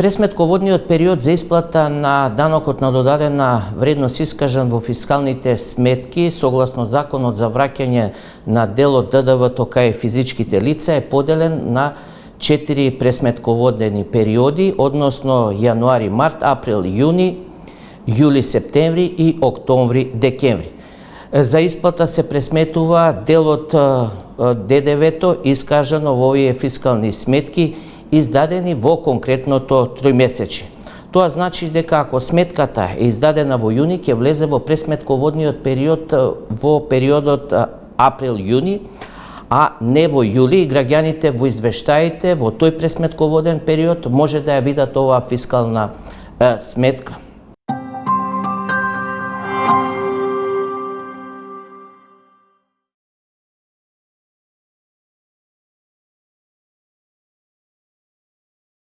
Пресметководниот период за исплата на данокот на додадена вредност искажан во фискалните сметки согласно Законот за враќање на дел од ДДВ-то кај физичките лица е поделен на 4 пресметководени периоди, односно јануари, март, април, јуни, јули, септември и октомври, декември. За исплата се пресметува дел од ДДВ-то искажано во овие фискални сметки издадени во конкретното тројмесечие. Тоа значи дека ако сметката е издадена во јуни, ќе влезе во пресметководниот период во периодот април-јуни, а не во јули, и граѓаните во извештаите во тој пресметководен период може да ја видат оваа фискална сметка.